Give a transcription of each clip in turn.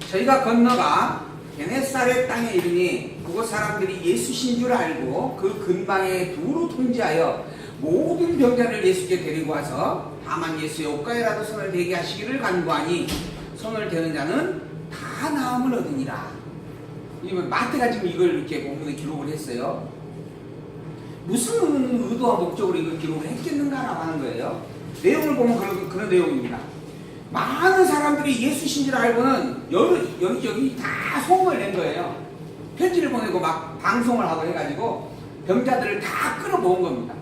저희가 건너가 게네사렛 땅에 이르니 그곳 사람들이 예수신 줄 알고 그 근방에 두루 통지하여 모든 병자를 예수께 데리고 와서 다만 예수의 옷가에라도 손을 대게 하시기를 간구하니 손을 대는 자는 다 나음을 얻으니라. 마태가 지금 이걸 이렇게 본문에 기록을 했어요. 무슨 의도와 목적으로 이걸 기록을 했겠는가라고 하는 거예요. 내용을 보면 그런 내용입니다. 많은 사람들이 예수신 줄 알고는 여기저기 다 소문을 낸 거예요. 편지를 보내고 막 방송을 하고 해가지고 병자들을 다 끌어모은 겁니다.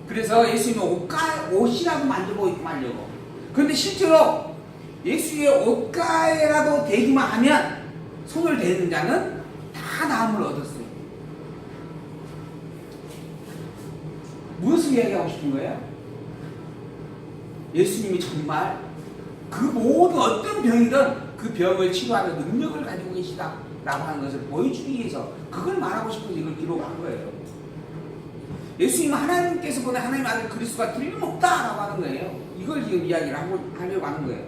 그래서 예수님은 옷이라도 만져보고 말려고. 그런데 실제로 예수의 옷가에라도 대기만 하면 손을 대는 자는 다 나음을 얻었어요. 무엇을 이야기하고 싶은 거예요? 예수님이 정말 그 모든 어떤 병이든 그 병을 치료하는 능력을 가지고 계시다라고 하는 것을 보여주기 위해서 그걸 말하고 싶어서 이걸 기록한 거예요. 예수님은 하나님께서 보낸 하나님의 아들 그리스도가 틀림없다라고 하는 거예요. 이걸 지금 이야기를 하려고 하는 거예요.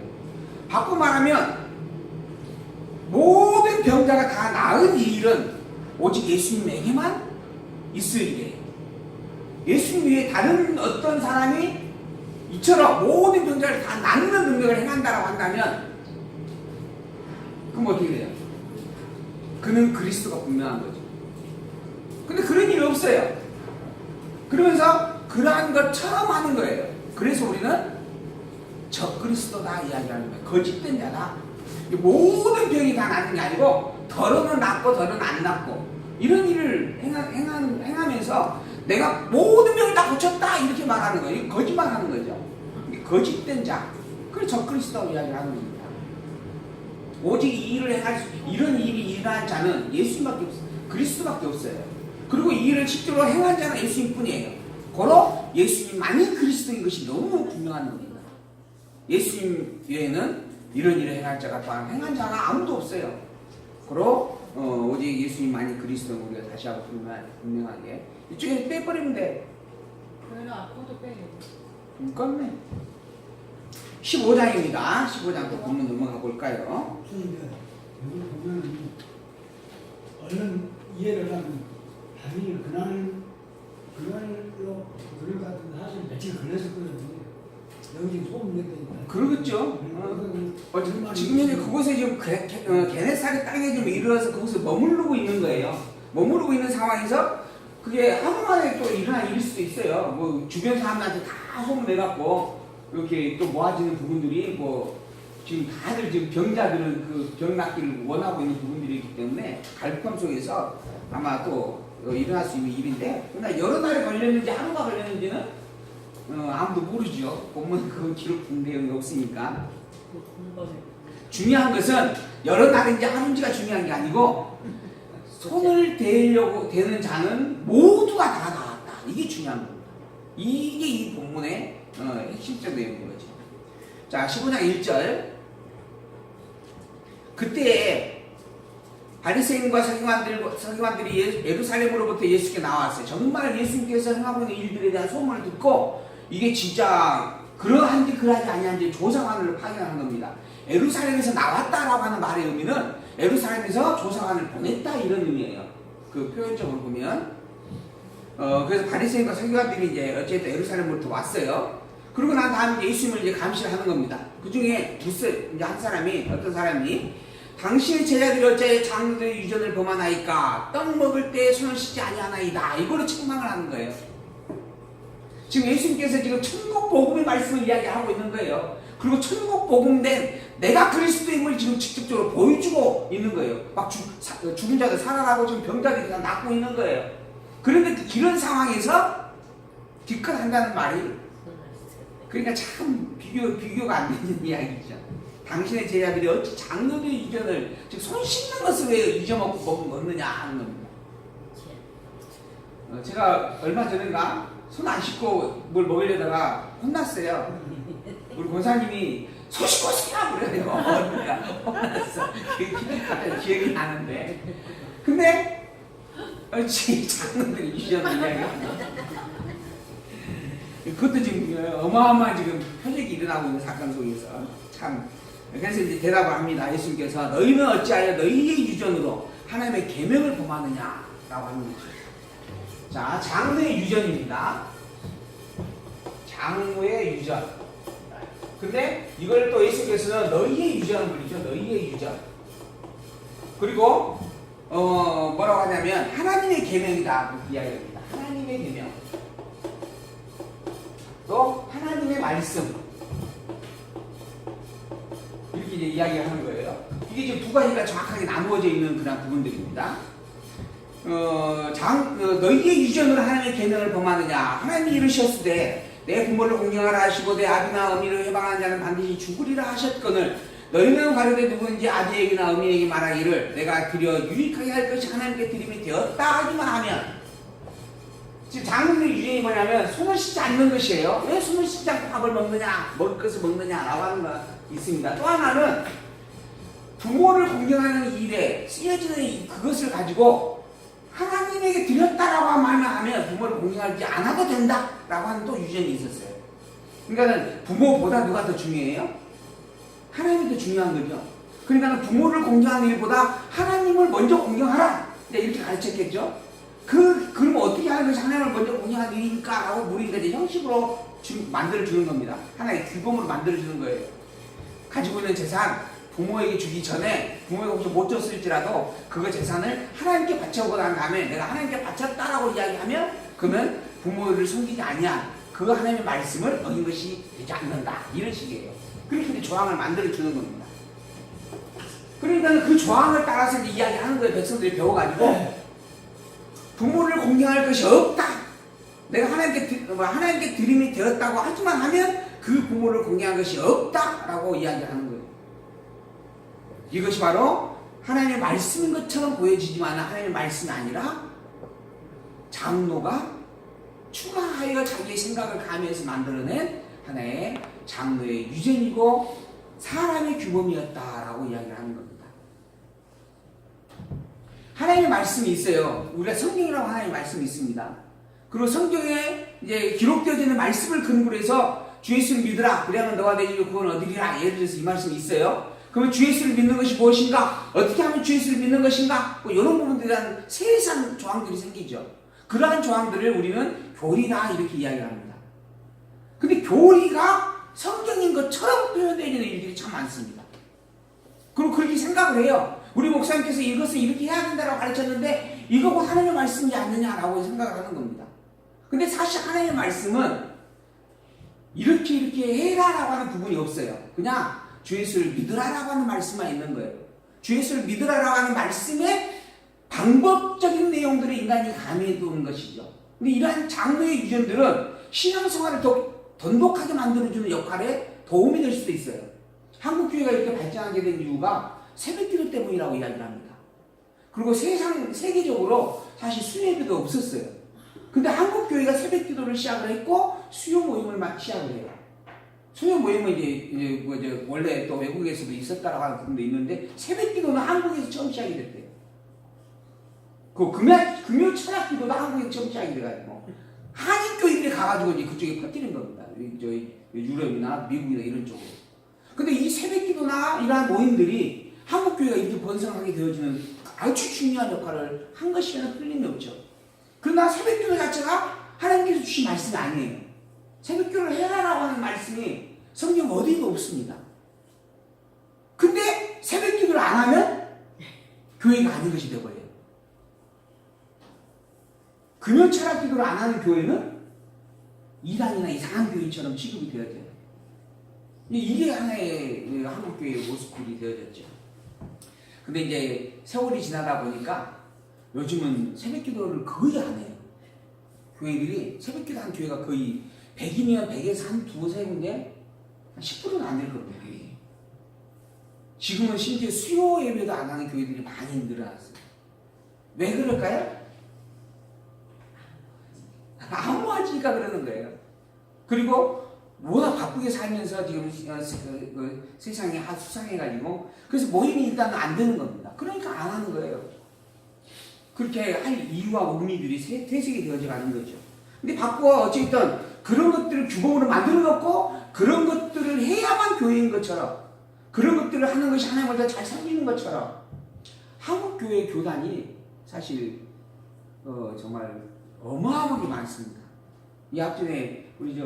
바꿔 말하면 모든 병자가 다 나은 이 일은 오직 예수님에게만 있을 일이에요. 예수님 외에 다른 어떤 사람이 이처럼 모든 병자를 다 낫는 능력을 행한다라고 한다면 그럼 어떻게 돼요? 그는 그리스도가 분명한 거죠. 근데 그런 일이 없어요. 그러면서 그러한 것처럼 하는 거예요. 그래서 우리는 적그리스도다 이야기하는 거예요. 거짓된 자다. 모든 병이 다 낫는 게 아니고 덜어는 낫고 덜어는 안 낫고 이런 일을 행하면서 내가 모든 병을 다 고쳤다 이렇게 말하는 거예요. 이거 거짓말하는 거죠. 거짓된 자, 그걸 적그리스도라고 이야기하는 겁니다. 오직 이 일을 이런 일이 일어난 자는 예수님밖에 없어요. 그리스도밖에 없어요. 그리고 이 일을 실제로 행한 자는 예수님뿐이에요. 고로 예수님만이 그리스도인 것이 너무 분명한 겁니다. 예수님 외에는 이런 일을 행할 자가 또한 행한 자가 아무도 없어요. 고로 오직 예수님만이 그리스도인 우리가 다시 하고 분명하게 이쪽에 빼버리면 돼. 그래도 앞으로도 빼요. 껐네. 15장입니다. 15장 또 본문 넘어가 볼까요? 여기 보면 얼른 이해를 하면 당연히 그날로 그럴 것 같은데 사실 며칠 걸렸을 거예요. 여기 지금 소문냈다니까. 그러겠죠. 지금 현재 그곳에 지금 게네사렛 땅에 좀 이르러서 그곳에 머무르고 있는 거예요. 머무르고 있는 상황에서 그게 한번만에 또 일어난 일일 수도 있어요. 뭐 주변 사람들한테 다 소문내갖고 이렇게 또 모아지는 부분들이 뭐 지금 다들 지금 병자들은 그 병 낫기를 원하고 있는 부분들이 있기 때문에 갈급함 속에서 아마 또 일어날 수 있는 일인데 그러나 여러 달이 걸렸는지 하루가 걸렸는지는 아무도 모르죠. 보면 그 기록된 내용이 없으니까. 중요한 것은 여러 날인지 하루인지가 중요한 게 아니고 손을 대는 자는 모두가 다 나왔다. 이게 중요한 겁니다. 이게 이 본문의 핵심적 내용인 거죠. 자, 15장 1절. 그때 바리새인과 서기관들이 예루살렘으로부터 예수께 나왔어요. 정말 예수님께서 행하고 있는 일들에 대한 소문을 듣고 이게 진짜 그러한지 그러하지 아니한지 조사관을 파견하는 겁니다. 예루살렘에서 나왔다라고 하는 말의 의미는 예루살렘에서 조사관을 보냈다 이런 의미예요. 그 표현적으로 보면 그래서 바리새인과 서기관들이 이제 어쨌든 예루살렘으로부터 왔어요. 그러고 난 다음에 예수님을 이제 감시를 하는 겁니다. 그 중에 이제 어떤 사람이 당신의 제자들이 어째 장로들의 유전을 범하나이까 떡 먹을 때 손을 씻지 아니하나이다 이거로 책망을 하는 거예요. 지금 예수님께서 지금 천국 복음의 말씀을 이야기하고 있는 거예요. 그리고 천국 복음된 내가 그리스도임을 지금 직접적으로 보여주고 있는 거예요. 막 죽은 자들 살아나고 지금 병자들이 다 낫고 있는 거예요. 그런데 이런 상황에서 뒷컷한다는 말이 그러니까 참 비교가 안 되는 이야기죠. 당신의 제자들이 어찌 장로들의 유전을 즉 손 씻는 것을 왜 잊어먹느냐 하는 겁니다. 제가 얼마 전인가 손 안 씻고 뭘 먹으려다가 혼났어요. 우리 권사님이 손 씻고 쓰라 그래요. 혼났어. 기억이 나는데. 근데 장로들의 유전을 이야기합니다. 그것도 지금 어마어마한 지금 혈액이 일어나고 있는 사건 속에서 참 그래서 이제 대답을 합니다. 예수님께서 너희는 어찌하여 너희의 유전으로 하나님의 계명을 범하느냐라고 하는 거죠. 자, 장로의 유전입니다. 장로의 유전. 근데 이걸 또 예수님께서는 너희의 유전을 부르죠. 너희의 유전. 그리고 뭐라고 하냐면 하나님의 계명이다 그렇게 이야기합니다. 하나님의 계명. 또 하나님의 말씀. 이렇게 이제 이야기를 하는 거예요. 이게 지금 두 가지가 정확하게 나누어져 있는 그런 부분들입니다. 너희의 유전으로 하나님의 계명을 범하느냐. 하나님이 이르셨으되 내 부모를 공경하라 하시고 내 아비나 어미를 해방하는 자는 반드시 죽으리라 하셨거늘 너희는 가로되 누구든지 아비에게나 어미에게 말하기를 내가 드려 유익하게 할 것이 하나님께 드림이 되었다 하기만 하면 지금 장로의 유전이 뭐냐면 손을 씻지 않는 것이에요. 왜 손을 씻지 않고 밥을 먹느냐 먹을 것을 먹느냐라고 하는 거 있습니다. 또 하나는 부모를 공경하는 일에 쓰여지는 그것을 가지고 하나님에게 드렸다라고 하면 부모를 공경하지 않아도 된다라고 하는 또 유전이 있었어요. 그러니까 부모보다 누가 더 중요해요? 하나님이 더 중요한 거죠. 그러니까 부모를 공경하는 일보다 하나님을 먼저 공경하라 이렇게 가르쳤겠죠. 그럼 어떻게 하는 것이 하나님을 먼저 공경하는 일입니까? 라고 물으니까 이제 형식으로 만들어주는 겁니다. 하나의 규범으로 만들어주는 거예요. 가지고 있는 재산 부모에게 주기 전에 부모에게 혹시 못 줬을지라도 그거 재산을 하나님께 바쳐오고 난 다음에 내가 하나님께 바쳤다라고 이야기하면 그러면 부모를 섬기지 아니한 그 하나님의 말씀을 어긴 것이 되지 않는다 이런 식이에요. 그렇게 이제 조항을 만들어 주는 겁니다. 그러니까 그 조항을 따라서 이제 이야기하는 거예요. 백성들이 배워가지고 부모를 공경할 것이 없다. 내가 하나님께 드림이 되었다고 하지만 하면 그 부모를 공경할 것이 없다라고 이야기하는 거예요. 이것이 바로 하나님의 말씀인 것처럼 보여지지만 하나님의 말씀이 아니라 장로가 추가하여 자기의 생각을 가미해서 만들어낸 하나의 장로의 유전이고 사람의 규범이었다라고 이야기를 하는 겁니다. 하나님의 말씀이 있어요. 우리가 성경이라고 하나님의 말씀이 있습니다. 그리고 성경에 이제 기록되어지는 말씀을 근거로 해서 주 예수를 믿으라. 그러면 너가 내 집에 구원 얻으리라. 예를 들어서 이 말씀이 있어요. 그러면 주 예수를 믿는 것이 무엇인가? 어떻게 하면 주 예수를 믿는 것인가? 뭐 이런 부분들에 대한 세세한 조항들이 생기죠. 그러한 조항들을 우리는 교리다 이렇게 이야기합니다. 근데 교리가 성경인 것처럼 표현되어지는 일들이 참 많습니다. 그리고 그렇게 생각을 해요. 우리 목사님께서 이것을 이렇게 해야 된다고 가르쳤는데 이거 곧 하나님의 말씀이지 않느냐라고 생각을 하는 겁니다. 근데 사실 하나님의 말씀은 이렇게 해라라고 하는 부분이 없어요. 그냥 주 예수를 믿으라라고 하는 말씀만 있는 거예요. 주 예수를 믿으라라고 하는 말씀에 방법적인 내용들을 인간이 가미해 두는 것이죠. 근데 이러한 장로의 유전들은 신앙생활을 더 돈독하게 만들어주는 역할에 도움이 될 수도 있어요. 한국교회가 이렇게 발전하게 된 이유가 새벽기도 때문이라고 이야기를 합니다. 그리고 세계적으로 사실 수요예배도 없었어요. 근데 한국교회가 새벽기도를 시작을 했고 수요 모임을 시작을 해요. 수요 모임은 이제 원래 또 외국에서도 있었다라고 하는 부분도 있는데 새벽기도는 한국에서 처음 시작이 됐대요. 그 금요 철학 기도도 한국에서 처음 시작이 돼가지고 한인교인들이 가가지고 이제 그쪽에 퍼뜨린 겁니다. 유럽이나 미국이나 이런 쪽으로. 근데 이 새벽기도나 이러한 모임들이 한국교회가 이렇게 번성하게 되어지는 아주 중요한 역할을 한 것이라는 틀림이 없죠. 그러나 새벽기도 자체가 하나님께서 주신 말씀이 아니에요. 새벽기도를 해라라고 하는 말씀이 성경 어디에도 없습니다. 근데 새벽기도를 안 하면 교회가 아닌 것이 되어버려요. 금요철학 기도를 안 하는 교회는 이단이나 이상한 교회처럼 취급이 되어져요. 이게 하나의 한국교회의 모습들이 되어졌죠. 근데 이제 세월이 지나다 보니까 요즘은 새벽기도를 거의 안 해요. 교회들이 새벽기도 한 교회가 거의 100이면 100에서 한 두세 군데 10%는 안 될 겁니다. 지금은 심지어 수요 예배도 안 하는 교회들이 많이 늘어났어요. 왜 그럴까요? 아무 하지니까 그러는 거예요. 그리고 워낙 바쁘게 살면서 지금 세상이 수상해가지고 그래서 모임이 일단 안 되는 겁니다. 그러니까 안 하는 거예요. 그렇게 할 이유와 의미들이 퇴색이 되어져 가는 거죠. 근데 바꾸어 어쨌든 그런 것들을 규범으로 만들어 놓고 그런 것들을 해야만 교회인 것처럼 그런 것들을 하는 것이 하나님을 더 잘 섬기는 것처럼 한국교회 교단이 사실 정말 어마어마하게 많습니다. 이 앞전에 우리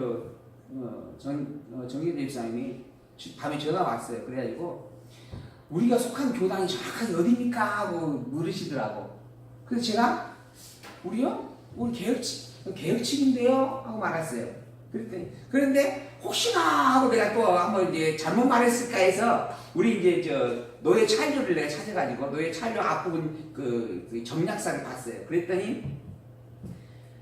정기대 집사님이 밤에 전화 왔어요. 그래가지고 우리가 속한 교단이 정확하게 어디입니까? 하고 물으시더라고. 그래서 제가 우리요? 우리 개혁측인데요? 하고 말했어요. 그런데 혹시나 하고 내가 또 한번 이제 잘못 말했을까 해서 우리 이제 노예 찬조를 내가 찾아가지고 노예 찬조 앞부분 그 정략사를 봤어요. 그랬더니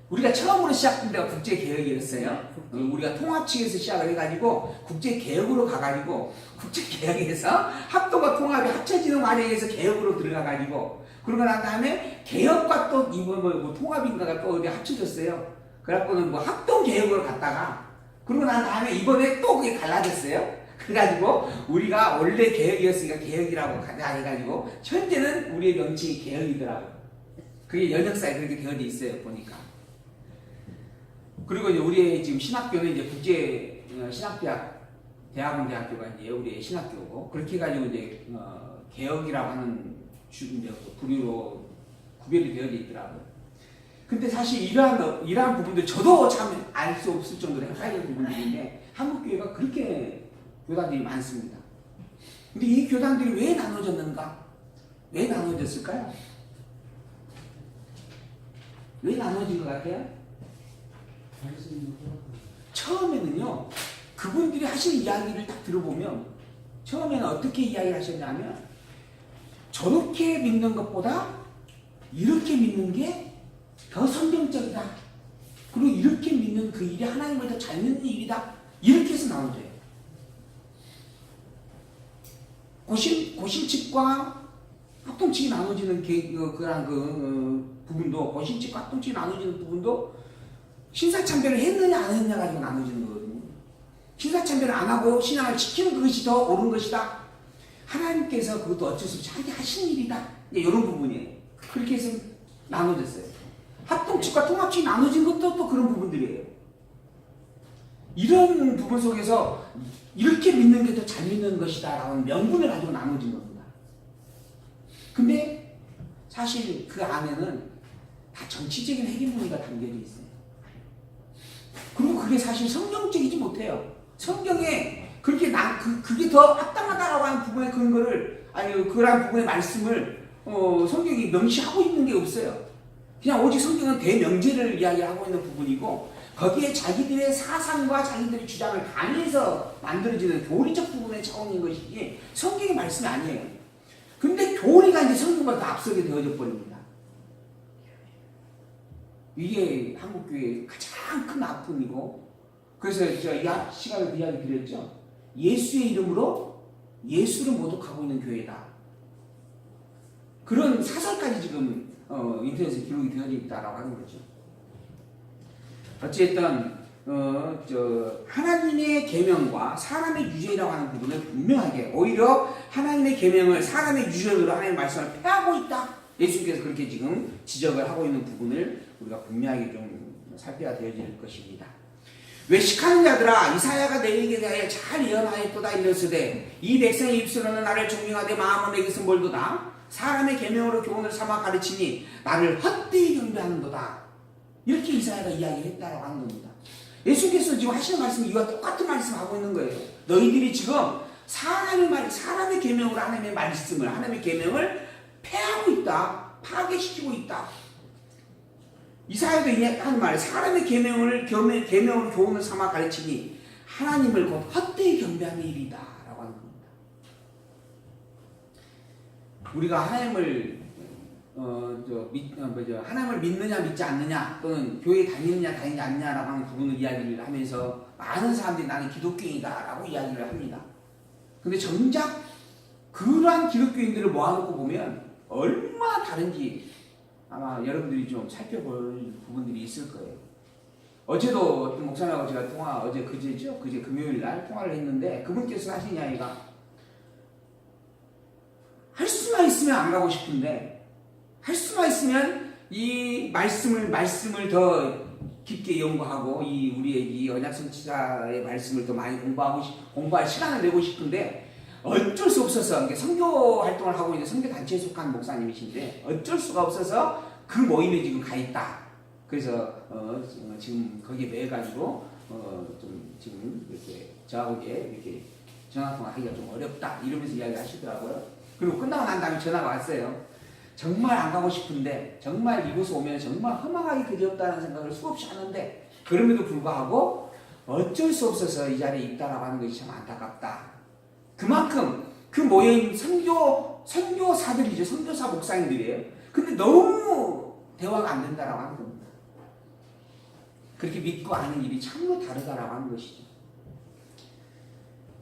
우리가 처음으로 시작된 데가 국제개혁이었어요. 우리가 통합 측에서 시작을 해가지고 국제개혁으로 가가지고 국제개혁에서 합동과 통합이 합쳐지는 과정에서 개혁으로 들어가가지고 그러고 난 다음에 개혁과 또 이번 뭐 통합인가가 또 어디 합쳐졌어요. 그래갖고는 뭐 합동개혁으로 갔다가 그러고 난 다음에 이번에 또 그게 갈라졌어요. 그래가지고 우리가 원래 개혁이었으니까 개혁이라고 가자 해가지고 현재는 우리의 명칭이 개혁이더라고요. 그게 연역사에 그렇게 되어져 있어요. 보니까. 그리고 이제 우리의 지금 신학교는 이제 국제 대학원 대학교가 이제 우리의 신학교고 그렇게 해가지고 이제 개혁이라고 하는 이제 부류로 구별이 되어져 있더라고요. 근데 사실 이러한 부분들 저도 참 알 수 없을 정도로 헷갈리는 부분들인데 한국 교회가 그렇게 교단들이 많습니다. 근데 이 교단들이 왜 나눠졌는가? 왜 나눠졌을까요? 왜 나눠진 것 같아요? 처음에는요, 그분들이 하신 이야기를 딱 들어보면, 처음에는 어떻게 이야기를 하셨냐면, 저렇게 믿는 것보다 이렇게 믿는 게 더 성경적이다. 그리고 이렇게 믿는 그 일이 하나님을 더 잘 믿는 일이다. 이렇게 해서 나눠져요. 고신측과 합동측이 나눠지는 부분도, 고신측과 합동측이 나눠지는 부분도 신사참배를 했느냐 안 했느냐 가지고 나눠지는 거거든요. 신사참배를 안 하고 신앙을 지키는 그것이 더 옳은 것이다. 하나님께서 그것도 어쩔 수 없이 자기 하신 일이다. 이런 부분이에요. 그렇게 해서 나눠졌어요. 합동측과 통합측이 나눠진 것도 또 그런 부분들이에요. 이런 부분 속에서 이렇게 믿는 게 더 잘 믿는 것이다 라는 명분을 가지고 나눠진 겁니다. 근데 사실 그 안에는 다 정치적인 해결문의가 담겨져 있어요. 그리고 그게 사실 성경적이지 못해요. 성경에 그렇게 그게 더 합당하다라고 하는 부분의 근거를 그러한 부분의 말씀을 성경이 명시하고 있는 게 없어요. 그냥 오직 성경은 대명제를 이야기하고 있는 부분이고 거기에 자기들의 사상과 자기들의 주장을 가미해서 만들어지는 교리적 부분의 차원인 것이지 성경의 말씀이 아니에요. 근데 교리가 이제 성경보다 앞서게 되어져 버립니다. 이게 한국교회의 가장 큰 아픔이고 그래서 제가 이 시간에 이야기 드렸죠. 예수의 이름으로 예수를 모독하고 있는 교회다. 그런 사설까지 지금 인터넷에 기록이 되어져 있다라고 하는 거죠. 어쨌든 하나님의 계명과 사람의 유전이라고 하는 부분을 분명하게 오히려 하나님의 계명을 사람의 유전으로 하나님의 말씀을 폐하고 있다. 예수님께서 그렇게 지금 지적을 하고 있는 부분을 우리가 분명하게 좀 살펴야 되어질 것입니다. 외식하는 자들아 이사야가 너희에게 대하여 잘 예언하였도다 이르시되 이 백성의 입술로는 나를 존경하되 마음은 내게서 멀도다. 사람의 계명으로 교훈을 삼아 가르치니 나를 헛되이 경배하는도다. 이렇게 이사야가 이야기했다라고 하는 겁니다. 예수께서 지금 하시는 말씀이 이와 똑같은 말씀을 하고 있는 거예요. 너희들이 지금 사람의 계명으로 하나님의 계명을 폐하고 있다. 파괴시키고 있다. 이사야도 하는 말, 사람의 계명으로 교훈을 삼아 가르치니 하나님을 곧 헛되이 경배하는 일이다. 라고 하는 겁니다. 우리가 하나님을 하나님을 믿느냐 믿지 않느냐 또는 교회에 다니느냐 다니지 않느냐라고 하는 부분을 이야기를 하면서 많은 사람들이 나는 기독교인이다 라고 이야기를 합니다. 근데 정작 그러한 기독교인들을 모아놓고 보면 얼마나 다른지 아마 여러분들이 좀 살펴볼 부분들이 있을 거예요. 어제도 어떤 목사님하고 제가 그제 금요일 날 통화를 했는데 그분께서 하신 이야기가 할 수만 있으면 안 가고 싶은데 할 수만 있으면 이 말씀을 더 깊게 연구하고 우리의 이 언약 선지자의 말씀을 더 많이 공부할 시간을 내고 싶은데 어쩔 수 없어서 선교 활동을 하고 있는 선교 단체에 속한 목사님이신데 어쩔 수가 없어서 그 모임에 지금 가 있다. 그래서 지금 거기에 매여 가지고 좀 지금 이렇게 저하고 이렇게 전화 통화하기가 좀 어렵다 이러면서 이야기하시더라고요. 그리고 끝나고 난 다음에 전화가 왔어요. 정말 안 가고 싶은데 정말 이곳에 오면 정말 허망하기 그지없다는 생각을 수없이 하는데 그럼에도 불구하고 어쩔 수 없어서 이 자리에 있다라고 하는 것이 참 안타깝다. 그만큼 그 모여있는 선교사들이죠. 선교사 목사님들이에요. 근데 너무 대화가 안 된다라고 하는 겁니다. 그렇게 믿고 아는 일이 참으로 다르다라고 하는 것이죠.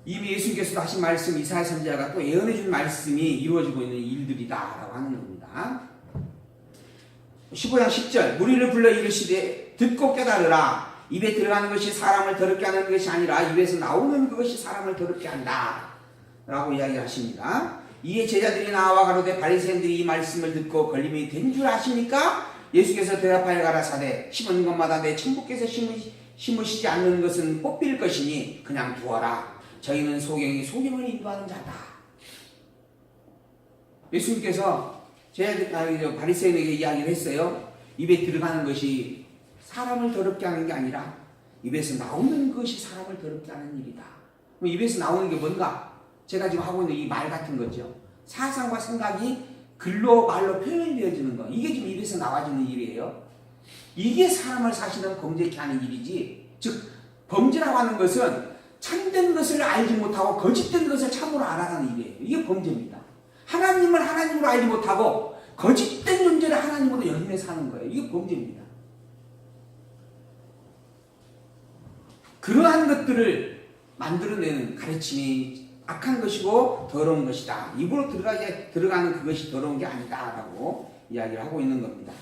이미 예수님께서도 하신 말씀 이사야 선지자가 또 예언해 준 말씀이 이루어지고 있는 일들이다라고 하는 겁니다. 15장 10절 무리를 불러 이르시되 듣고 깨달으라. 입에 들어가는 것이 사람을 더럽게 하는 것이 아니라 입에서 나오는 그것이 사람을 더럽게 한다 라고 이야기하십니다. 이에 제자들이 나와 가로되 바리새인들이 이 말씀을 듣고 걸림이 된 줄 아십니까? 예수께서 대답하여 가라사대 심은 것마다 내 천부께서 심으시지 않는 것은 뽑힐 것이니 그냥 두어라. 저희는 소경을 인도하는 자다. 예수님께서 바리새인에게 이야기를 했어요. 입에 들어가는 것이 사람을 더럽게 하는 게 아니라 입에서 나오는 것이 사람을 더럽게 하는 일이다. 그럼 입에서 나오는 게 뭔가? 제가 지금 하고 있는 이 말 같은 거죠. 사상과 생각이 글로 말로 표현이 되어지는 거. 이게 지금 입에서 나와지는 일이에요. 이게 사람을 사실은 범죄케 하는 일이지. 즉 범죄라고 하는 것은 참된 것을 알지 못하고 거짓된 것을 참으로 알아가는 일이에요. 이게 범죄입니다. 하나님을 하나님으로 알지 못하고 거짓된 존재를 하나님으로 연민해서 하는 거예요. 이게 범죄입니다. 그러한 것들을 만들어내는 가르침이 악한 것이고 더러운 것이다. 입으로 들어가는 그것이 더러운 게 아니다 라고 이야기를 하고 있는 겁니다.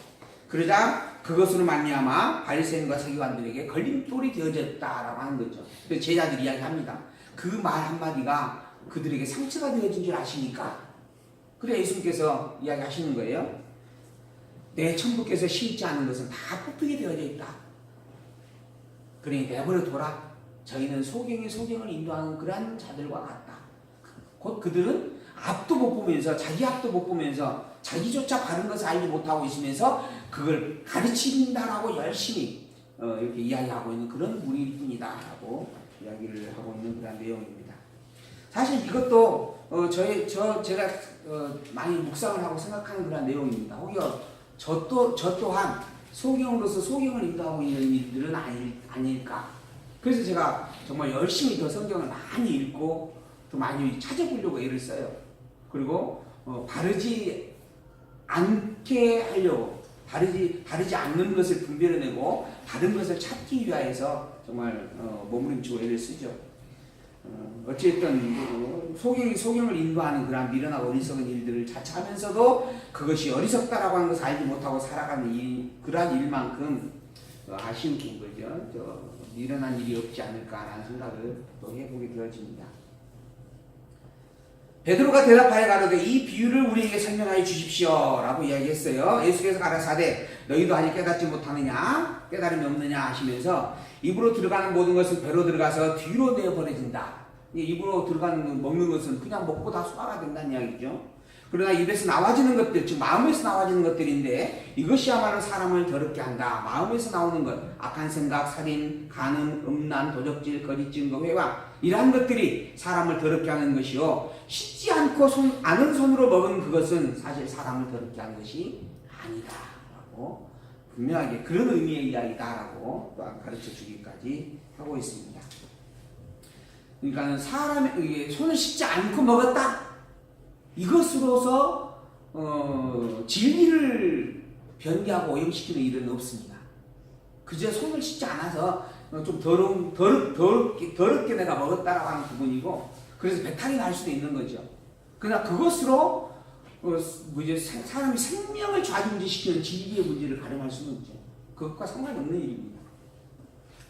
그러자 그것으로 말미암아 바리새인과 서기관들에게 걸림돌이 되어졌다라고 하는 거죠. 그래서 제자들이 이야기합니다. 그 말 한마디가 그들에게 상처가 되어진 줄 아십니까? 그래 예수님께서 이야기하시는 거예요. 내 천부께서 심지 않은 것은 다 뽑히게 되어져 있다. 그러니 내버려 둬라. 저희는 소경을 인도하는 그러한 자들과 같다. 곧 그들은 앞도 못 보면서 자기 앞도 못 보면서 자기조차 바른 것을 알지 못하고 있으면서 그걸 가르친다라고 열심히 이렇게 이야기하고 있는 그런 무리일 뿐이다 라고 이야기를 하고 있는 그런 내용입니다. 사실 이것도 제가 많이 묵상을 하고 생각하는 그런 내용입니다. 혹여 저 또한 소경으로서 소경을 인도하고 있는 일들은 아닐까. 그래서 제가 정말 열심히 더 성경을 많이 읽고 또 많이 찾아보려고 애를 써요. 그리고 바르지 않게 하려고 바르지 않는 것을 분별해내고 다른 것을 찾기 위하여서 정말 몸부림치고 애를 쓰죠. 어쨌든 소경을 인도하는 그런 미련하고 어리석은 일들을 자처하면서도 그것이 어리석다라고 하는 것을 알지 못하고 살아가는 그러한 일만큼 아쉬운 거죠. 미련한 일이 없지 않을까라는 생각을 또 해보게 되어집니다. 베드로가 대답하여 가로되 이 비유를 우리에게 설명하여 주십시오 라고 이야기했어요. 예수께서 가라사대 너희도 아직 깨닫지 못하느냐 깨달음이 없느냐 하시면서 입으로 들어가는 모든 것은 배로 들어가서 뒤로 내어버려진다. 입으로 들어가는 먹는 것은 그냥 먹고 다 소화가 된다는 이야기죠. 그러나 입에서 나와지는 것들, 즉 마음에서 나와지는 것들인데 이것이야말로 사람을 더럽게 한다. 마음에서 나오는 것, 악한 생각, 살인, 간음, 음란, 도적질, 거짓 증거, 회방 이러한 것들이 사람을 더럽게 하는 것이요 씻지 않고 아는 손으로 먹은 그것은 사실 사람을 더럽게 하는 것이 아니다 라고 분명하게 그런 의미의 이야기다라고 또한 가르쳐 주기까지 하고 있습니다. 그러니까 사람이 손을 씻지 않고 먹었다. 이것으로서 진리를 변개하고 오염시키는 일은 없습니다. 그저 손을 씻지 않아서 좀 더럽게 내가 먹었다라고 하는 부분이고 그래서 배탈이 날 수도 있는 거죠. 그러나 그것으로 사람이 생명을 좌지우지시키는 진리의 문제를 가름할 수는 없죠. 그것과 상관이 없는 일입니다.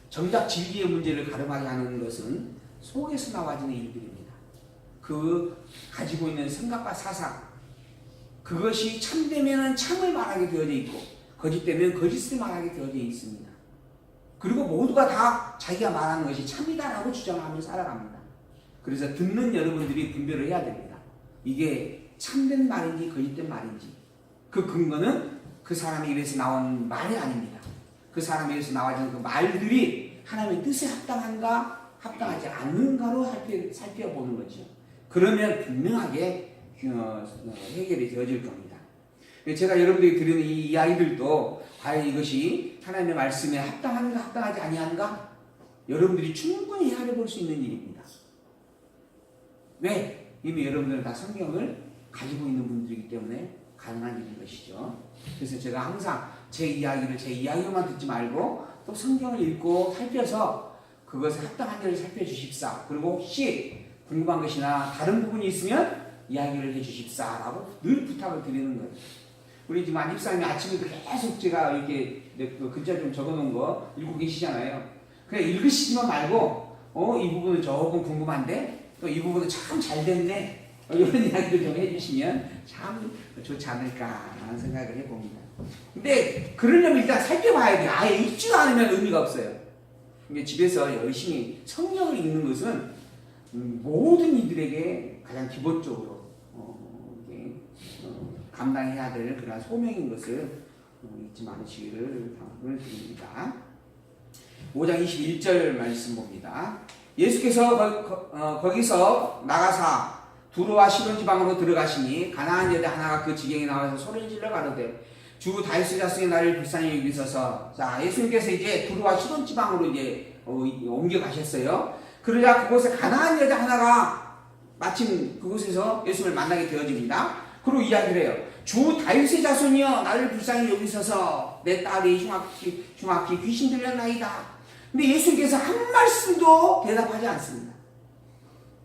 정작 진리의 문제를 가름하게 하는 것은 속에서 나와지는 일들입니다. 그 가지고 있는 생각과 사상 그것이 참되면 참을 말하게 되어져 있고 거짓되면 거짓을 말하게 되어져 있습니다. 그리고 모두가 다 자기가 말하는 것이 참이다라고 주장하며 살아갑니다. 그래서 듣는 여러분들이 분별을 해야 됩니다. 이게 참된 말인지 거짓된 말인지. 그 근거는 그 사람의 입에서 나온 말이 아닙니다. 그 사람의 입에서 나와지는 그 말들이 하나님의 뜻에 합당한가 합당하지 않는가로 살펴보는 거죠. 그러면 분명하게 해결이 되어질 겁니다. 제가 여러분들이 드리는 이 이야기들도 과연 이것이 하나님의 말씀에 합당한가 합당하지 아니한가 여러분들이 충분히 헤아려 볼 수 있는 일입니다. 왜? 이미 여러분들은 다 성경을 가지고 있는 분들이기 때문에 가능한 일인 것이죠. 그래서 제가 항상 제 이야기를 제 이야기로만 듣지 말고 또 성경을 읽고 살펴서 그것에 합당한지를 살펴주십사. 그리고 혹시 궁금한 것이나 다른 부분이 있으면 이야기를 해주십사 라고 늘 부탁을 드리는 거예요. 우리 지금 안집사님이 아침에도 계속 제가 이렇게 글자 좀 적어놓은 거 읽고 계시잖아요. 그냥 읽으시지만 말고 이 부분은 조금 궁금한데 또 이 부분은 참 잘 됐네 이런 이야기를 좀 해주시면 참 좋지 않을까 라는 생각을 해봅니다. 근데 그러려면 일단 살펴봐야 돼요. 아예 읽지도 않으면 의미가 없어요. 근데 집에서 열심히 성경을 읽는 것은 모든 이들에게 가장 기본적으로 감당해야 될 그런 소명인 것을 잊지 마시기를 당부를 드립니다. 5장 21절 말씀 봅니다. 예수께서 거기서 나가사 두로와 시돈 지방으로 들어가시니 가나안 여자 하나가 그 지경에 나와서 소리를 질러 가로되 주 다윗의 자손의 나를 불쌍히 여기소서. 자, 예수님께서 이제 두로와 시돈 지방으로 이제 옮겨 가셨어요. 그러자 그곳에 가나안 여자 하나가 마침 그곳에서 예수님을 만나게 되어집니다. 그리고 이야기를 해요. 주 다윗의 자손이여 나를 불쌍히 여기소서. 내 딸이 흉악히 귀신 들렸나이다. 근데 예수님께서 한 말씀도 대답하지 않습니다.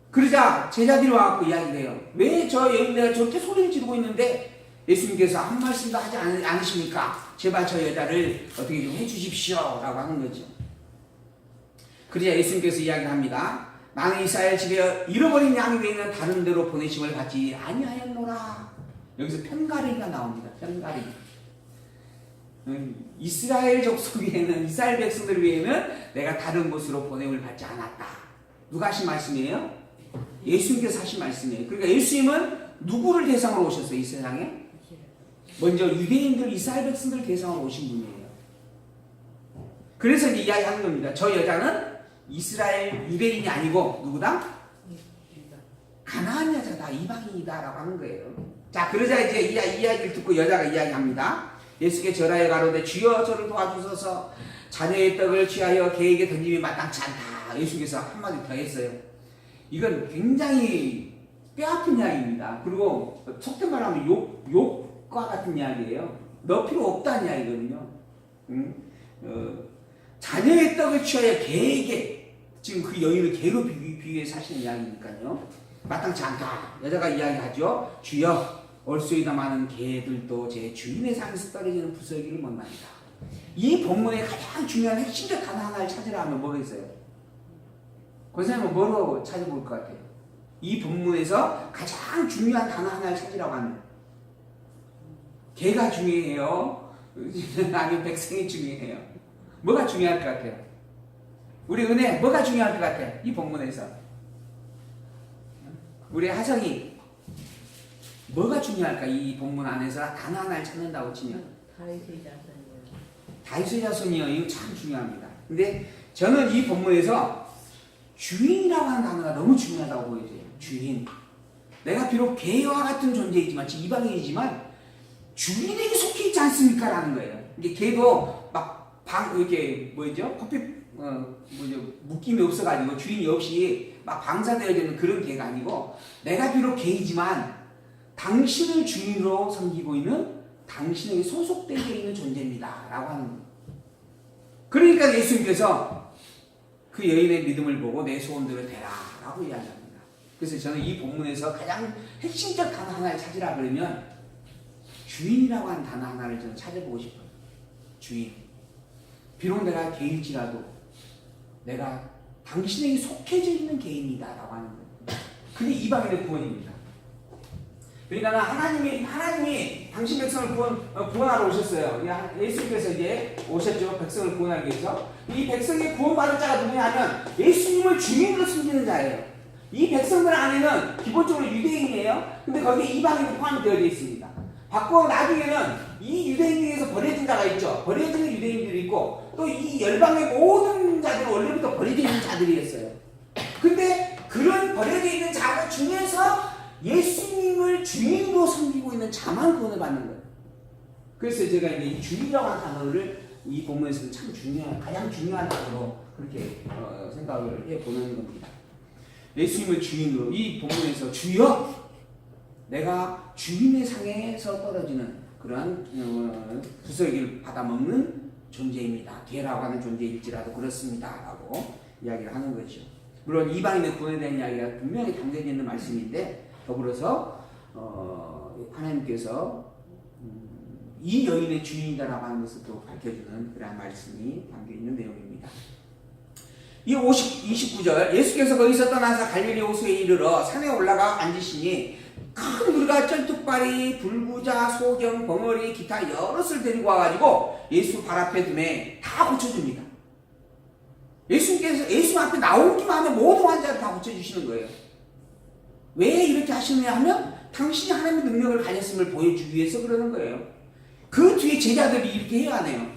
그러자 제자들이 와서 이야기를 해요. 왜 내가 저렇게 소리를 지르고 있는데 예수님께서 한 말씀도 하지 않으십니까? 제발 저 여자를 어떻게 좀 해주십시오 라고 하는 거죠. 그러자 예수님께서 이야기합니다. 나는 이스라엘 집에 잃어버린 양이 외에는 다른 데로 보내심을 받지 아니하였노라. 여기서 편가르기가 나옵니다. 편가르기. 이스라엘 족속 외에는 이스라엘 백성들 외에는 내가 다른 곳으로 보냄을 받지 않았다. 누가 하신 말씀이에요? 예수님께서 하신 말씀이에요. 그러니까 예수님은 누구를 대상으로 오셨어요? 이 세상에? 먼저 유대인들 이스라엘 백성들 대상으로 오신 분이에요. 그래서 이제 이야기하는 겁니다. 저 여자는 이스라엘 유대인이 아니고 누구다? 가나안 여자다. 이방인이다 라고 하는 거예요. 자, 그러자 이제 이 이야기를 듣고 여자가 이야기합니다. 예수께 절하여 가로되 주여 저를 도와주소서. 자녀의 떡을 취하여 개에게 던짐이 마땅치 않다. 예수께서 한마디 더 했어요. 이건 굉장히 뼈아픈 이야기입니다. 그리고 속된 말하면 욕과 같은 이야기예요. 너 필요 없다는 이야기거든요. 자녀의 떡을 취하여 개에게, 지금 그 여인을 개로 비유해서 하시는 이야기니까요. 마땅치 않다. 여자가 이야기하죠. 주여 얼소이다 많은 개들도 제 주인의 상에서 떨어지는 부스러기를 못납니다. 이 본문의 가장 중요한 핵심적 단어 하나를 찾으라 하면 뭐가 있어요? 권사님은 뭐라고 찾아볼 것 같아요? 이 본문에서 가장 중요한 단어 하나를 찾으라고 하면 개가 중요해요? 아니면 백성이 중요해요? 뭐가 중요할 것 같아요? 우리 은혜 뭐가 중요할 것 같아요? 이 본문에서 우리 하성이 뭐가 중요할까? 이 본문 안에서 단어 하나를 찾는다고 치면 다윗의 자손이요. 이거 참 중요합니다. 근데 저는 이 본문에서 주인이라고 하는 단어가 너무 중요하다고 보여져요. 주인. 내가 비록 개와 같은 존재이지만 이방인이지만 주인에게 속해 있지 않습니까? 라는 거예요. 이게 개도 막 이렇게 커피 묶임이 없어가지고 주인이 없이 막 방사되어지는 그런 개가 아니고 내가 비록 개이지만 당신을 주인으로 섬기고 있는 당신에게 소속되어 있는 존재입니다 라고 하는 거예요. 그러니까 예수님께서 그 여인의 믿음을 보고 내 소원대로 되라 라고 이야기합니다. 그래서 저는 이 본문에서 가장 핵심적 단어 하나를 찾으라 그러면 주인이라고 하는 단어 하나를 저는 찾아보고 싶어요. 주인. 비록 내가 개일지라도 내가 당신에게 속해져 있는 개입니다 라고 하는 거예요. 그게 이방인의 구원입니다. 그러니까 하나님이 당신 백성을 구원하러 오셨어요. 예수님께서 이제 오셨죠. 백성을 구원하기 위해서. 이 백성의 구원받은 자가 누구냐 하면 예수님을 주인으로 섬기는 자예요. 이 백성들 안에는 기본적으로 유대인이에요. 근데 거기에 이방인도 포함이 되어 있습니다. 바꿔 나중에는 이 유대인 중에서 버려진 자가 있죠. 버려지는 유대인들이 있고 또 이 열방의 모든 자들은 원래부터 버려져 있는 자들이었어요. 근데 그런 버려져 있는 자 중에서 예수님을 주인으로 섬기고 있는 자만 구원을 받는 거예요. 그래서 제가 이제 이 주인이라고 하는 단어를 이 본문에서는 참 가장 중요한 단어로 그렇게 생각을 해보는 겁니다. 예수님을 주인으로 이 본문에서 주여 내가 주인의 상에서 떨어지는 그러한 구설기를 받아먹는 존재입니다. 개라고 하는 존재일지라도 그렇습니다. 라고 이야기를 하는 거죠. 물론 이방인의 구원에 대한 이야기가 분명히 담겨져 있는 말씀인데 더불어서 하나님께서 이 여인의 주인이다라고 하는 것을 또 밝혀주는 그러한 말씀이 담겨있는 내용입니다. 이 29절 예수께서 거기서 떠나서 갈릴리 호수에 이르러 산에 올라가 앉으시니 큰 무리가 쩔뚝발이, 불구자, 소경, 벙어리, 기타 여럿을 데리고 와가지고 예수 발 앞에 두매 다 고쳐줍니다. 예수님께서 예수 앞에 나오기만 하면 모든 환자를 다 고쳐주시는 거예요. 왜 이렇게 하시느냐 하면 당신이 하나님의 능력을 가졌음을 보여주기 위해서 그러는 거예요. 그 뒤에 제자들이 이렇게 해야 하네요.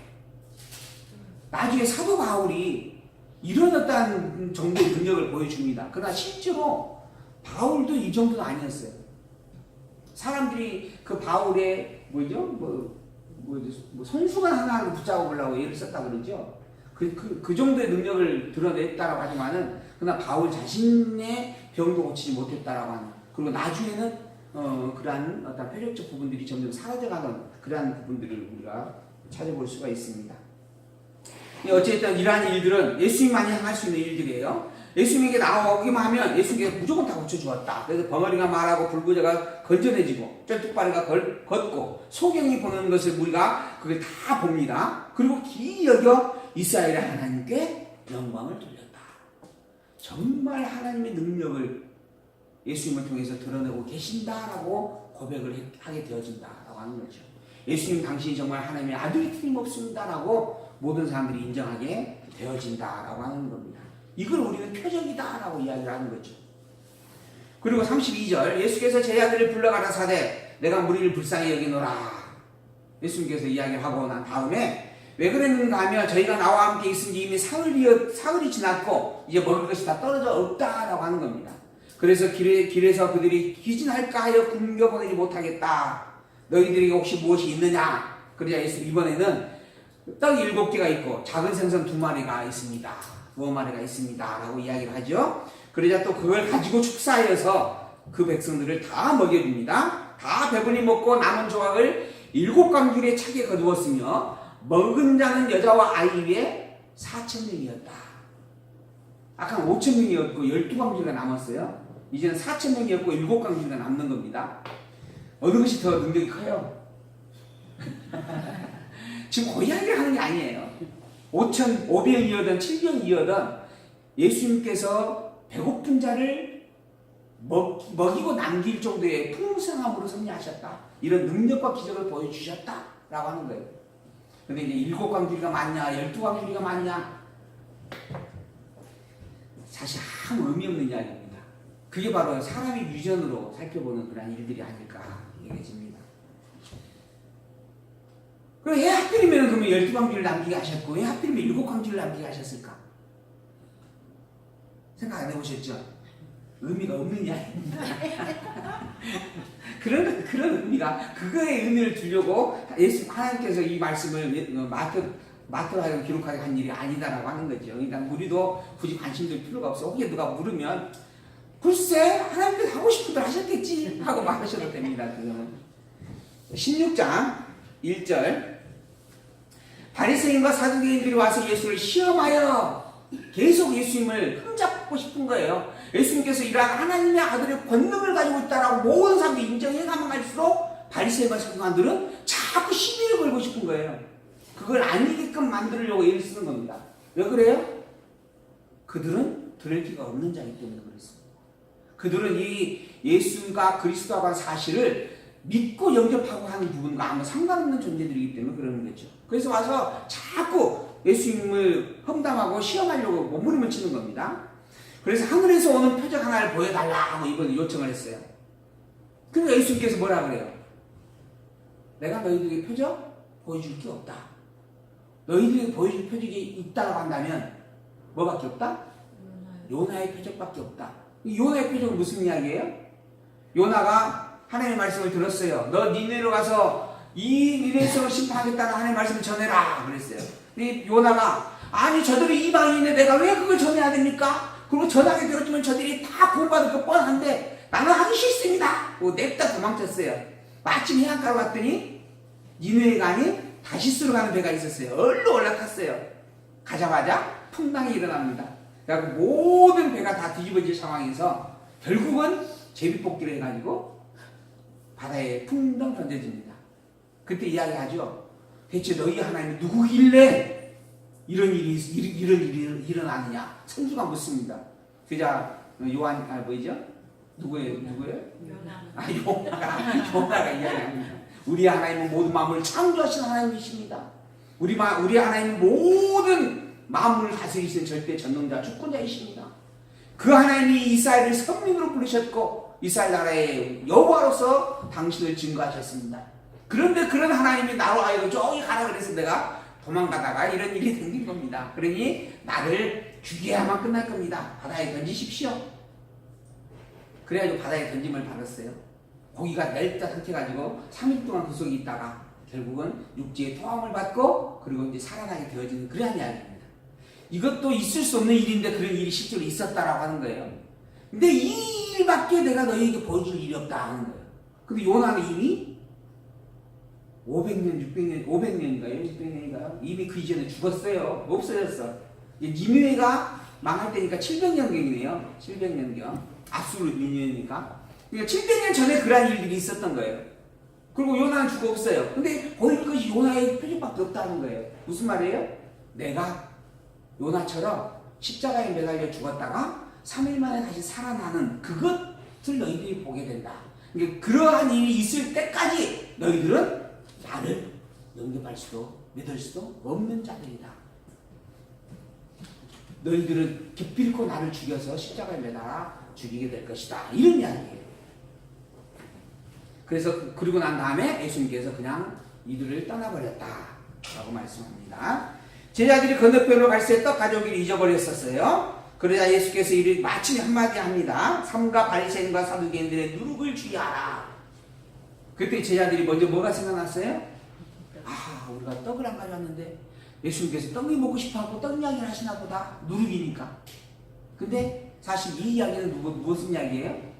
나중에 사도 바울이 이런 어떤 정도의 능력을 보여줍니다. 그러나 실제로 바울도 이 정도는 아니었어요. 사람들이 그 바울의 손수건 하나를 붙잡으려고 애를 썼다 그러죠. 그 정도의 능력을 드러냈다라고 하지만은 그러나 바울 자신의 병도 고치지 못했다라고 하는. 그리고 나중에는 그러한 어떤 표적적 부분들이 점점 사라져가는 그러한 부분들을 우리가 찾아볼 수가 있습니다. 어쨌든 이러한 일들은 예수님만이 할 수 있는 일들이에요. 예수님에게 나오기만 하면 예수님께서 무조건 다 고쳐주었다. 그래서 벙어리가 말하고 불구자가 건전해지고 쩔뚝발이가 걷고 소경이 보는 것을 우리가 그걸 다 봅니다. 그리고 기이 여겨 이스라엘의 하나님께 영광을 돌렸다. 정말 하나님의 능력을 예수님을 통해서 드러내고 계신다라고 고백을 하게 되어진다라고 하는 거죠. 예수님 당신이 정말 하나님의 아들이 틀림없습니다라고 모든 사람들이 인정하게 되어진다라고 하는 겁니다. 이걸 우리는 표적이다라고 이야기를 하는 거죠. 그리고 32절 예수께서 제자들을 불러 가라사대 내가 무리를 불쌍히 여기노라. 예수님께서 이야기를 하고 난 다음에 왜 그랬는가 하면 저희가 나와 함께 있은 지 이미 사흘이 지났고 이제 먹을 것이 다 떨어져 없다라고 하는 겁니다. 그래서 길에서 그들이 기진할까 하여 굶겨보내지 못하겠다. 너희들에게 혹시 무엇이 있느냐? 그러자 예수 이번에는 떡 7개가 있고 작은 생선 2마리가 있습니다. 2마리가 있습니다. 라고 이야기를 하죠. 그러자 또 그걸 가지고 축사하여서 그 백성들을 다 먹여줍니다. 다 배불리 먹고 남은 조각을 7광줄에 차게 거두었으며 먹은 자는 여자와 아이 위에 4,000명이었다. 아까 5,000명이었고 12광줄가 남았어요. 이제는 4,000명이었고 7광줄가 남는 겁니다. 어느 것이 더 능력이 커요? 지금 그 이야기를 하는 게 아니에요. 5,500이어든 700이어든 예수님께서 배고픈 자를 먹이고 남길 정도의 풍성함으로 섭리하셨다. 이런 능력과 기적을 보여주셨다라고 하는 거예요. 근데 이제 7광주리가 맞냐 12광주리가 맞냐 사실 아무 의미 없는 이야기입니다. 그게 바로 사람의 유전으로 살펴보는 그런 일들이 아닐까 얘기해집니다. 그럼 왜 하필이면 그러면 12광주를 남기게 하셨고 왜 하필이면 7광주를 남기게 하셨을까? 생각 안 해보셨죠? 의미가 없는 이야기입니다. 그런 의미가 그거의 의미를 두려고 하나님께서 이 말씀을 마태가 기록하게 한 일이 아니다라고 하는 거죠. 그러니까 우리도 굳이 관심될 필요가 없어. 혹시 누가 물으면 글쎄 하나님께서 하고 싶은 대로 하셨겠지 하고 말하셔도 됩니다. 그거는 16장 1절 바리새인과 사두개인들이 와서 예수를 시험하여 계속 예수님을 흠잡고 싶은 거예요. 예수님께서 이러한 하나님의 아들의 권능을 가지고 있다라고 모든 사람들이 인정해가면 갈수록 바리새인과 사두개인들은 자꾸 시비를 걸고 싶은 거예요. 그걸 아니게끔 만들려고 애를 쓰는 겁니다. 왜 그래요? 그들은 들을 기가 없는 자이기 때문에 그렇습니다. 그들은 이 예수가 그리스도라고 하는 사실을 믿고 영접하고 하는 부분과 아무 상관없는 존재들이기 때문에 그러는 거죠. 그래서 와서 자꾸 예수님을 험담하고 시험하려고 몸부림을 치는 겁니다. 그래서 하늘에서 오는 표적 하나를 보여달라고 이번에 요청을 했어요. 그러니까 예수님께서 뭐라 그래요? 내가 너희들에게 표적 보여줄 게 없다. 너희들에게 보여줄 표적이 있다고 한다면 뭐밖에 없다? 요나의 표적밖에 없다. 이 요나의 표적은 무슨 이야기예요? 요나가 하나님의 말씀을 들었어요. 너 니네로 가서 이 니네성을 심판하겠다는 하나님의 말씀을 전해라 그랬어요. 근데 요나가 아니 저들이 이방인인데 내가 왜 그걸 전해야 됩니까? 그리고 전하게 되었지만 저들이 다 구원받을 거 뻔한데 나는 하기 싫습니다. 냅다 도망쳤어요. 마침 해안가로 갔더니 니느웨가 아닌 다시스로 가는 배가 있었어요. 얼른 올라탔어요. 가자마자 풍랑이 일어납니다. 그래서 모든 배가 다 뒤집어질 상황에서 결국은 제비뽑기를 해가지고 바다에 풍덩 던져집니다. 그때 이야기하죠. 대체 너희 하나님이 누구길래 이런 일이 일어나느냐? 선주가 묻습니다. 그자 요한 뭐죠? 누구예요? 요나가 이야기합니다. 우리 하나님은 모든 만물을 창조하신 하나님이십니다. 우리 하나님은 모든 만물을 다스리시는 절대 전능자 주권자이십니다. 그 하나님이 이스라엘을 선민으로 부르셨고 이스라엘 나라의 여호와로서 당신을 증거하셨습니다. 그런데 그런 하나님이 나로 하여금 저기 가라 그래서 내가 도망가다가 이런 일이 생긴 겁니다. 그러니 나를 죽여야만 끝날 겁니다. 바다에 던지십시오. 그래가지고 바다에 던짐을 받았어요. 고기가 낼다 삼켜가지고 3일 동안 그 속에 있다가 결국은 육지의 토함을 받고 그리고 이제 살아나게 되어지는 그러한 이야기입니다. 이것도 있을 수 없는 일인데 그런 일이 실제로 있었다라고 하는 거예요. 근데 이 일밖에 내가 너희에게 보여줄 일이 없다 하는 거예요. 근데 요나는 이미 500년, 600년, 500년인가요? 600년인가요? 이미 그 이전에 죽었어요. 없어졌어. 니느웨가 망할 때니까 700년경이네요. 700년경. 압수로 니느웨니까. 그러니까 700년 전에 그러한 일들이 있었던 거예요. 그리고 요나는 죽어 없어요. 근데 보일 것이 요나의 표적밖에 없다는 거예요. 무슨 말이에요? 내가 요나처럼 십자가에 매달려 죽었다가 3일 만에 다시 살아나는 그것을 너희들이 보게 된다. 그러니까 그러한 일이 있을 때까지 너희들은 나를 영접할 수도 믿을 수도 없는 자들이다. 너희들은 기필코 나를 죽여서 십자가에 매달아 죽이게 될 것이다. 이런 이야기예요. 그래서 그리고 난 다음에 예수님께서 그냥 이들을 떠나버렸다 라고 말씀합니다. 제자들이 건너편으로 갈새 떡 가져오기를 잊어버렸었어요. 그러자 예수께서 이를 마침 한마디 합니다. 삼가 바리새인과 사두개인들의 누룩을 주의하라. 그때 제자들이 먼저 뭐가 생각났어요? 아, 우리가 떡을 안 가져왔는데 예수님께서 떡이 먹고 싶어하고 떡 이야기를 하시나 보다. 누룩이니까. 근데 사실 이 이야기는 무슨 이야기예요?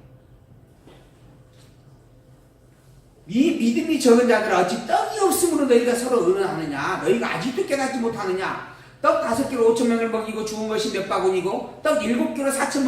네 믿음이 적은 자들아 어찌 떡이 없으므로 너희가 서로 의논하느냐? 너희가 아직도 깨닫지 못하느냐? 떡 5개로 5,000명을 먹이고 죽은 것이 몇 바구니고 떡 7개로 4,000